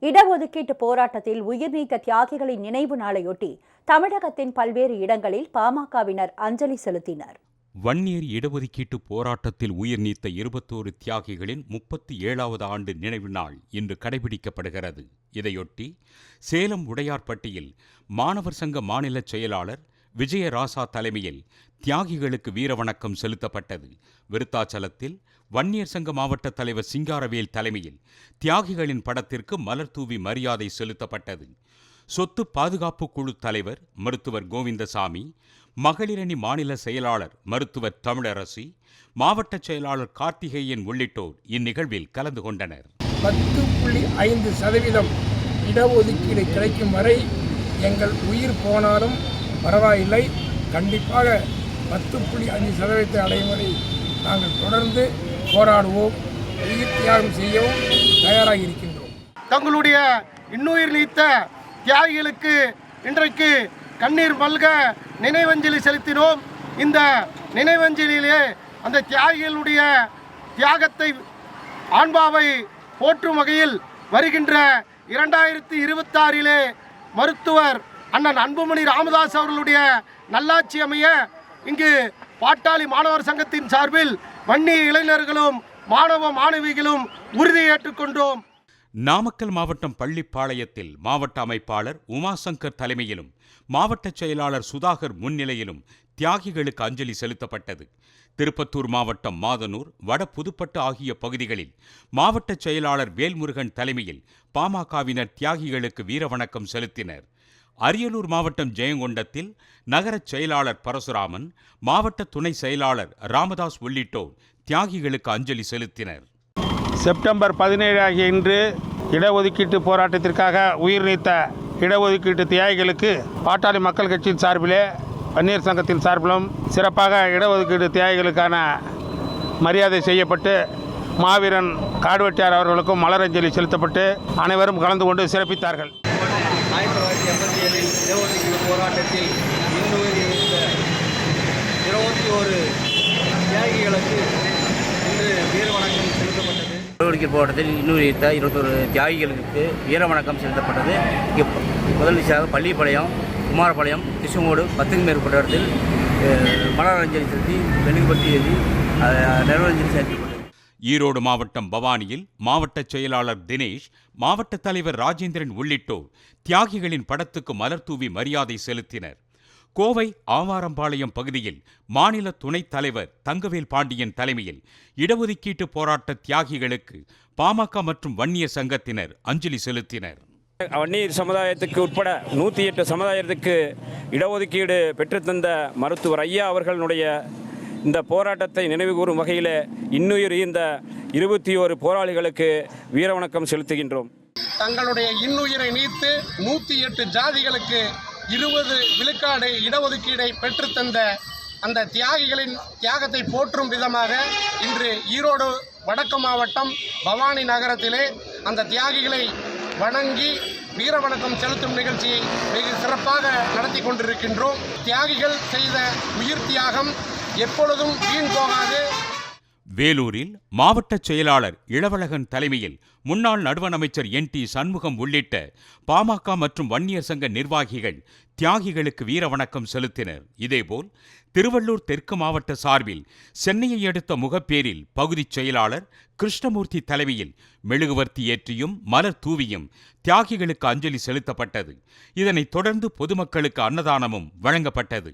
இடஒதுக்கீட்டு போராட்டத்தில் உயிர்நீத்த தியாகிகளின் நினைவு நாளையொட்டி தமிழகத்தின் பல்வேறு இடங்களில் பாமகவினர் அஞ்சலி செலுத்தினர். வன்னியர் இடஒதுக்கீட்டு போராட்டத்தில் உயிர் நீத்த 21 தியாகிகளின் 37வது ஆண்டு நினைவு நாள் இன்று கடைபிடிக்கப்படுகிறது. இதையொட்டி சேலம் உடையார்பட்டியில் மாணவர் சங்க மாநில செயலாளர் விஜயராசா தலைமையில் தியாகிகளுக்கு வீரவணக்கம் செலுத்தப்பட்டது. விருத்தாச்சலத்தில் வன்னியர் சங்க மாவட்ட தலைவர் சிங்காரவேல் தலைமையில் தியாகிகளின் படத்திற்கு மலர் தூவி மரியாதை செலுத்தப்பட்டது. சொத்து பாதுகாப்பு குழு தலைவர் மருத்துவர் கோவிந்தசாமி, மகளிரணி மாநில செயலாளர் மருத்துவர் தமிழரசி, மாவட்ட செயலாளர் கார்த்திகேயன் உள்ளிட்டோர் இந்நிகழ்வில் கலந்து கொண்டனர். 10.5% இடஒதுக்கீடு கிடைக்கும் வரை எங்கள் உயிர் போனாலும் பரவாயில்லை, கண்டிப்பாக 10.5% அடையும் வரை நாங்கள் தொடர்ந்து போராடுவோம், உயிர் தியாகம் செய்யவும் தயாராக இருக்கின்றோம். தங்களுடைய இன்னுயிர் நீத்த தியாகிகளுக்கு இன்றைக்கு கண்ணீர் மல்க நினைவஞ்சலி செலுத்தினோம். இந்த நினைவஞ்சலியிலே அந்த தியாகிகளுடைய தியாகத்தை ஆன்மாவை போற்றும் வகையில் வருகின்ற 2026 மருத்துவர் அண்ணன் அன்புமணி ராமதாஸ் அவர்களுடைய நல்லாட்சி அமைய இங்கு பாட்டாளி மாணவர் சங்கத்தின் சார்பில் வன்னிய இளைஞர்களும் மாணவ மாணவிகளும் உறுதியேற்றுக் கொண்டோம். நாமக்கல் மாவட்டம் பள்ளிப்பாளையத்தில் மாவட்ட அமைப்பாளர் உமாசங்கர் தலைமையிலும் மாவட்ட செயலாளர் சுதாகர் முன்னிலையிலும் தியாகிகளுக்கு அஞ்சலி செலுத்தப்பட்டது. திருப்பத்தூர் மாவட்டம் மாதனூர், வட புதுப்பட்டு ஆகிய பகுதிகளில் மாவட்ட செயலாளர் வேல்முருகன் தலைமையில் பாமகவினர் தியாகிகளுக்கு வீரவணக்கம் செலுத்தினர். அரியலூர் மாவட்டம் ஜெயங்கொண்டத்தில் நகர செயலாளர் பரசுராமன், மாவட்ட துணை செயலாளர் ராமதாஸ் உள்ளிட்டோர் தியாகிகளுக்கு அஞ்சலி செலுத்தினர். செப்டம்பர் 17 ஆகிய இன்று இடஒதுக்கீட்டு போராட்டத்திற்காக உயிர் நீத்த இடஒதுக்கீட்டு தியாகிகளுக்கு பாட்டாளி மக்கள் கட்சியின் சார்பிலே வன்னியர் சங்கத்தின் சார்பிலும் சிறப்பாக இடஒதுக்கீட்டு தியாகிகளுக்கான மரியாதை செய்யப்பட்டு மாவீரன் காடுவெட்டியார் அவர்களுக்கும் மலரஞ்சலி செலுத்தப்பட்டு அனைவரும் கலந்து கொண்டு சிறப்பித்தார்கள். 1987 இடஒதுக்கீடு போராட்டத்தில் இன்னுயிர் நீத்த 21 தியாகிகளுக்கு இன்று வீரவணக்கம் செலுத்தப்பட்டது. இடஒதுக்கீடு போராட்டத்தில் இன்னுயிர் நீத்த 21 தியாகிகளுக்கு வீரவணக்கம் செலுத்தப்பட்டது. முதலமைச்சராக பள்ளிப்பாளையம், குமாரபாளையம், கிருஷ்ணமோடு 10க்கும் மேற்பட்ட இடத்தில் மலரஞ்சலி செலுத்தி வெண்ணுபட்டி எழுதி நிலவஞ்சலி செலுத்தப்பட்டது. ஈரோடு மாவட்டம் பவானியில் மாவட்ட செயலாளர் தினேஷ், மாவட்ட தலைவர் ராஜேந்திரன் உள்ளிட்டோர் தியாகிகளின் படத்துக்கு மலர் தூவி மரியாதை செலுத்தினர். கோவை ஆவாரம்பாளையம் பகுதியில் மாநில துணைத் தலைவர் தங்கவேல் பாண்டியன் தலைமையில் இடஒதுக்கீட்டு போராட்ட தியாகிகளுக்கு பாமக மற்றும் வன்னியர் சங்கத்தினர் அஞ்சலி செலுத்தினர். வன்னியர் சமுதாயத்துக்கு உட்பட 108 சமுதாயத்துக்கு இடஒதுக்கீடு பெற்றுத்தந்த மருத்துவர் ஐயா அவர்களுடைய இந்த போராட்டத்தை நினைவுகூரும் வகையில் இன்னுயிர் ஈந்த 21 போராளிகளுக்கு வீரவணக்கம் செலுத்துகின்றோம். தங்களுடைய இன்னுயிரை நீத்து 108 ஜாதிகளுக்கு 20 விழுக்காடு இடஒதுக்கீடை பெற்றுத்தந்த அந்த தியாகிகளின் தியாகத்தை போற்றும் விதமாக இன்று ஈரோடு வடக்கு மாவட்டம் பவானி நகரத்திலே அந்த தியாகிகளை வணங்கி வீரவணக்கம் செலுத்தும் நிகழ்ச்சியை வெகு சிறப்பாக நடத்தி கொண்டிருக்கின்றோம். தியாகிகள் செய்த உயிர் தியாகம் எப்பொழுதும் வீண் போகாது. வேலூரில் மாவட்ட செயலாளர் இளவழகன் தலைமையில் முன்னாள் நடுவண் அமைச்சர் NT சண்முகம் உள்ளிட்ட பாமக மற்றும் வன்னியர் சங்க நிர்வாகிகள் தியாகிகளுக்கு வீரவணக்கம் செலுத்தினர். இதேபோல் திருவள்ளூர் தெற்கு மாவட்ட சார்பில் சென்னையை அடுத்த முகப்பேரில் பகுதி செயலாளர் கிருஷ்ணமூர்த்தி தலைமையில் மெழுகுவர்த்தி ஏற்றியும் மலர் தூவியும் தியாகிகளுக்கு அஞ்சலி செலுத்தப்பட்டது. இதனைத் தொடர்ந்து பொதுமக்களுக்கு அன்னதானமும் வழங்கப்பட்டது.